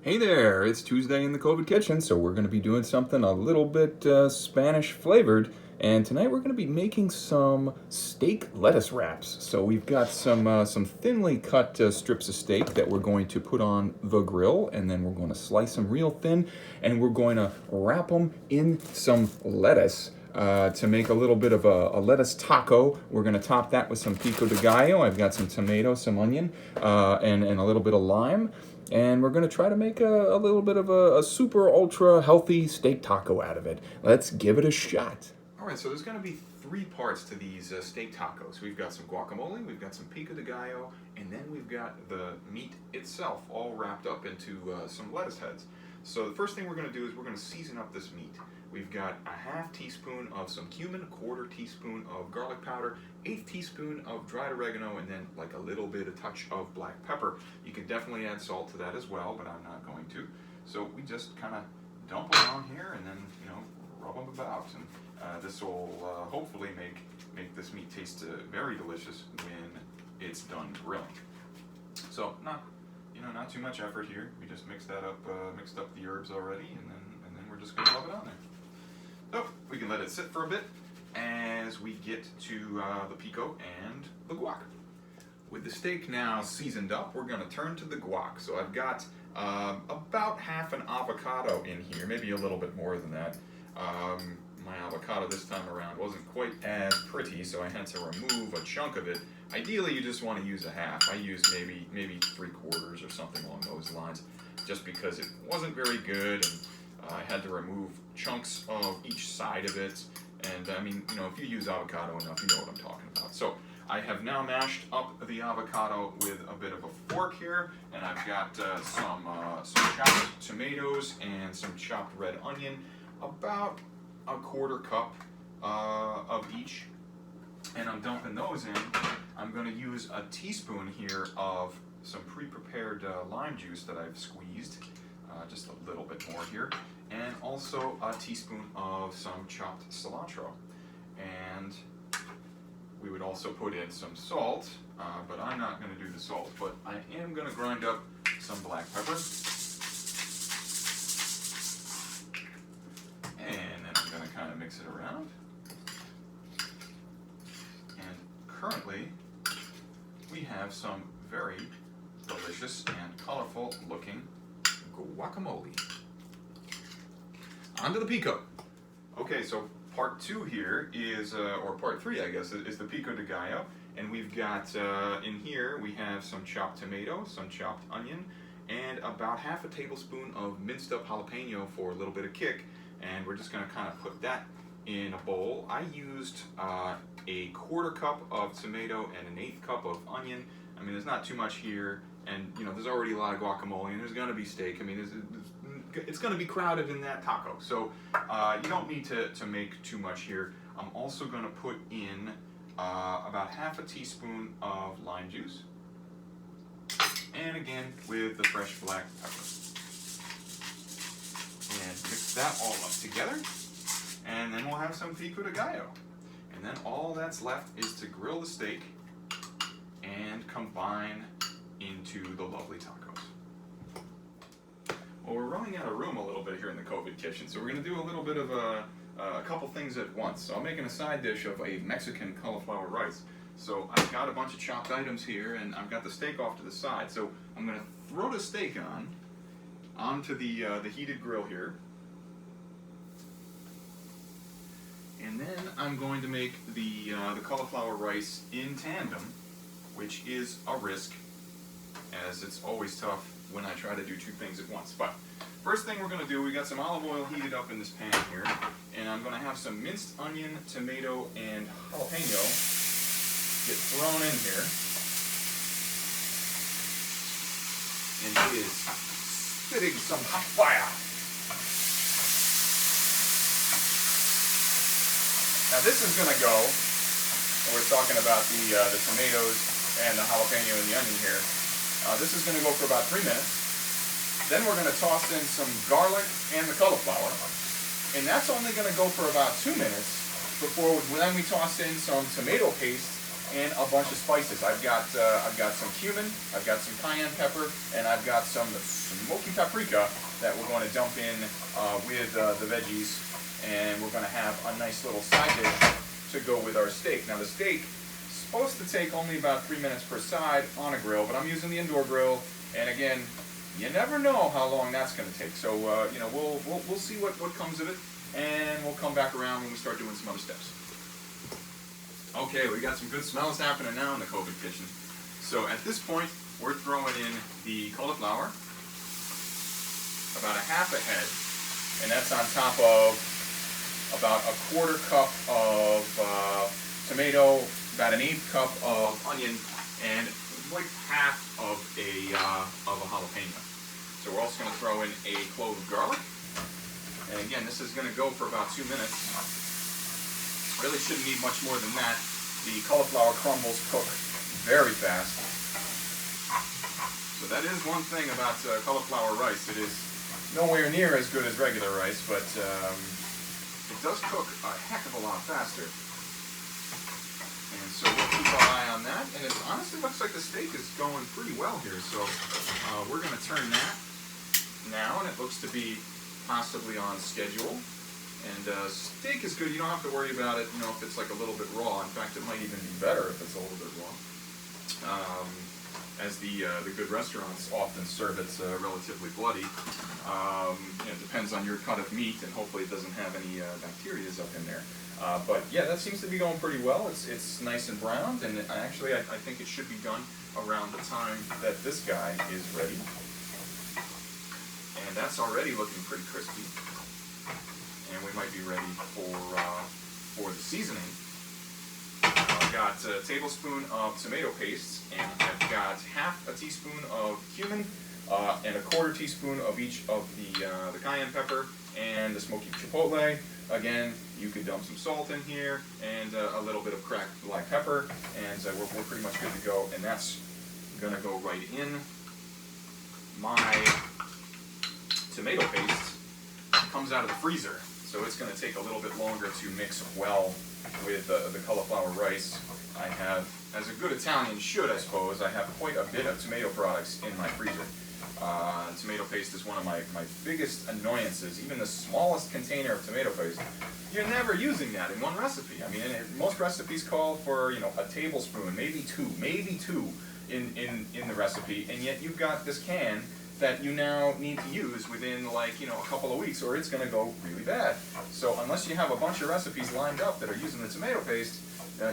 Hey there, it's Tuesday in the COVID kitchen, so we're going to be doing something a little bit Spanish flavored. And tonight we're going to be making some steak lettuce wraps. So we've got some thinly cut strips of steak that we're going to put on the grill, and then we're going to slice them real thin, and we're going to wrap them in some lettuce. To make a little bit of a lettuce taco. We're going to top that with some pico de gallo. I've got some tomato, some onion, and a little bit of lime. And we're going to try to make a little bit of a super ultra healthy steak taco out of it. Let's give it a shot. All right, so there's going to be three parts to these steak tacos. We've got some guacamole, we've got some pico de gallo, and then we've got the meat itself all wrapped up into some lettuce heads. So the first thing we're going to do is we're going to season up this meat. We've got a half teaspoon of some cumin, a quarter teaspoon of garlic powder, eighth teaspoon of dried oregano, and then like a little bit, a touch of black pepper. You can definitely add salt to that as well, but I'm not going to. So we just kind of dump them on here and then, rub them about. And this will hopefully make this meat taste very delicious when it's done grilling. So not too much effort here. We just mixed that up, mixed up the herbs already, and then we're just gonna rub it on there. So we can let it sit for a bit as we get to the pico and the guac. With the steak now seasoned up, we're gonna turn to the guac. So I've got about half an avocado in here, maybe a little bit more than that. My avocado this time around wasn't quite as pretty, so I had to remove a chunk of it. Ideally, you just want to use a half. I used maybe 3/4 or something along those lines, just because it wasn't very good, and I had to remove chunks of each side of it. And I mean, if you use avocado enough, you know what I'm talking about. So I have now mashed up the avocado with a bit of a fork here, and I've got some chopped tomatoes and some chopped red onion, about a 1/4 cup of each, and I'm dumping those in. I'm going to use a teaspoon here of some pre-prepared lime juice that I've squeezed, just a little bit more here, and also a teaspoon of some chopped cilantro. And we would also put in some salt, but I'm not going to do the salt, but I am going to grind up some black pepper. And then I'm going to kind of mix it around. And currently, we have some very delicious and colorful looking guacamole. On to the pico. Okay, so part 2 here is, or part 3 I guess, is the pico de gallo. And we've got, in here, we have some chopped tomato, some chopped onion, and about half a tablespoon of minced up jalapeno for a little bit of kick. And we're just going to kind of put that in a bowl. I used a 1/4 cup of tomato and an 1/8 cup of onion. I mean, there's not too much here, and there's already a lot of guacamole, and there's going to be steak. I mean, it's going to be crowded in that taco, so you don't need to make too much here. I'm also going to put in about half a teaspoon of lime juice, and again with the fresh black pepper. And mix that all up together, and then we'll have some pico de gallo. And then all that's left is to grill the steak and combine into the lovely tacos. Well, we're running out of room a little bit here in the COVID kitchen, so we're going to do a little bit of a couple things at once. So I'm making a side dish of a Mexican cauliflower rice. So I've got a bunch of chopped items here, and I've got the steak off to the side. So I'm going to throw the steak onto the heated grill here. And then I'm going to make the cauliflower rice in tandem, which is a risk, as it's always tough when I try to do two things at once. But first thing we're going to do, we got some olive oil heated up in this pan here, and I'm going to have some minced onion, tomato, and jalapeno get thrown in here. And it is spitting some hot fire. Now this is going to go, and we're talking about the tomatoes and the jalapeno and the onion here. This is going to go for about 3 minutes. Then we're going to toss in some garlic and the cauliflower. And that's only going to go for about 2 minutes before then we toss in some tomato paste and a bunch of spices. I've got some cumin, I've got some cayenne pepper, and I've got some smoky paprika that we're going to dump in with the veggies, and we're going to have a nice little side dish to go with our steak. Now the steak is supposed to take only about 3 minutes per side on a grill, but I'm using the indoor grill, and again, you never know how long that's going to take. So you know, we'll see what comes of it, and we'll come back around when we start doing some other steps. Okay, we got some good smells happening now in the COVID kitchen. So at this point, we're throwing in the cauliflower, about a half a head, and that's on top of about a quarter cup of tomato, about an 1/8 cup of onion, and like half of a jalapeno. So we're also going to throw in a clove of garlic, and again, this is going to go for about 2 minutes. Really shouldn't need much more than that. The cauliflower crumbles cook very fast. So that is one thing about cauliflower rice. It is nowhere near as good as regular rice, but it does cook a heck of a lot faster. And so we'll keep our eye on that. And it honestly looks like the steak is going pretty well here. So we're going to turn that now, and it looks to be possibly on schedule. And steak is good. You don't have to worry about it, you know, if it's like a little bit raw. In fact, it might even be better if it's a little bit raw. As the good restaurants often serve it relatively bloody. It depends on your cut of meat, and hopefully it doesn't have any bacteria up in there. But yeah, that seems to be going pretty well. It's nice and browned, and actually I think it should be done around the time that this guy is ready. And that's already looking pretty crispy. And we might be ready for the seasoning. I've got a tablespoon of tomato paste, and I've got half a teaspoon of cumin, and a 1/4 teaspoon of each of the cayenne pepper and the smoky chipotle. Again, you could dump some salt in here and a little bit of cracked black pepper, and we're pretty much good to go. And that's gonna go right in. My tomato paste comes out of the freezer, so it's going to take a little bit longer to mix well with the cauliflower rice. I have, as a good Italian should, I suppose, I have quite a bit of tomato products in my freezer. Tomato paste is one of my biggest annoyances. Even the smallest container of tomato paste, you're never using that in one recipe. I mean, most recipes call for, you know, a tablespoon, maybe two in the recipe, and yet you've got this can that you now need to use within, like, you know, a couple of weeks, or it's going to go really bad. So unless you have a bunch of recipes lined up that are using the tomato paste,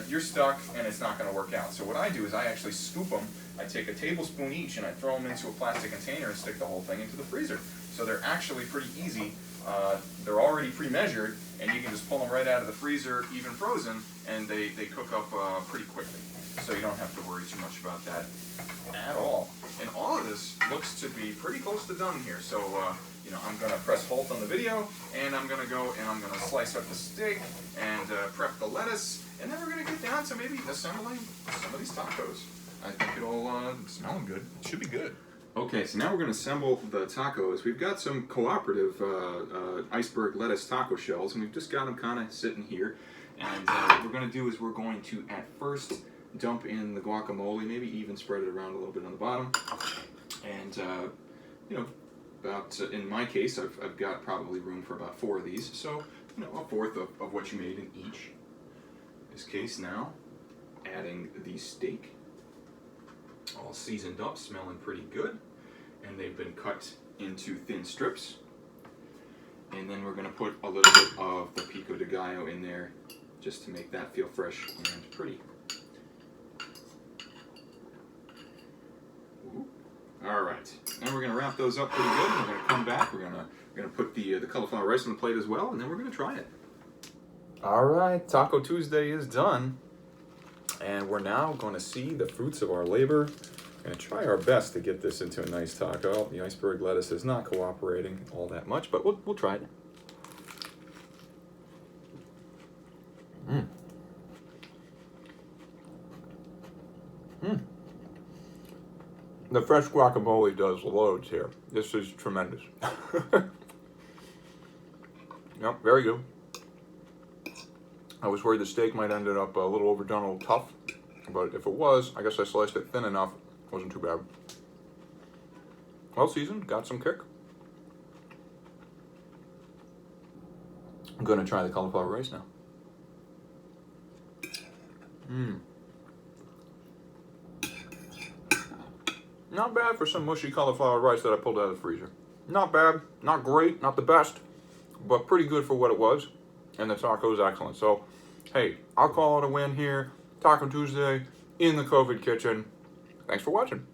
you're stuck and it's not going to work out. So what I do is I actually scoop them. I take a tablespoon each and I throw them into a plastic container and stick the whole thing into the freezer. So they're actually pretty easy. They're already pre-measured, and you can just pull them right out of the freezer, even frozen, and they cook up pretty quickly. So you don't have to worry too much about that at all. And all of this looks to be pretty close to done here. So, you know, I'm going to press halt on the video, and I'm going to go and I'm going to slice up the steak and prep the lettuce, and then we're going to get down to maybe assembling some of these tacos. I think it'll smell good. It should be good. Okay, so now we're going to assemble the tacos. We've got some cooperative iceberg lettuce taco shells, and we've just got them kind of sitting here. And what we're going to do is we're going to, at first, dump in the guacamole, maybe even spread it around a little bit on the bottom. And, you know, about, in my case, I've got probably room for about 4 of these. So, you know, 1/4 of what you made in each. In this case now, adding the steak. All seasoned up, smelling pretty good. And they've been cut into thin strips. And then we're going to put a little bit of the pico de gallo in there just to make that feel fresh and pretty. All right, and we're gonna wrap those up pretty good. And we're gonna come back. We're gonna put the cauliflower rice on the plate as well, and then we're gonna try it. All right, Taco Tuesday is done, and we're now going to see the fruits of our labor. We're gonna try our best to get this into a nice taco. The iceberg lettuce is not cooperating all that much, but we'll try it. The fresh guacamole does loads here. This is tremendous. Yep, very good. I was worried the steak might end up a little overdone, a little tough. But if it was, I guess I sliced it thin enough. Wasn't too bad. Well seasoned, got some kick. I'm gonna try the cauliflower rice now. Not bad for some mushy cauliflower rice that I pulled out of the freezer. Not bad, not great, not the best, but pretty good for what it was. And the taco is excellent. So, hey, I'll call it a win here. Taco Tuesday in the COVID kitchen. Thanks for watching.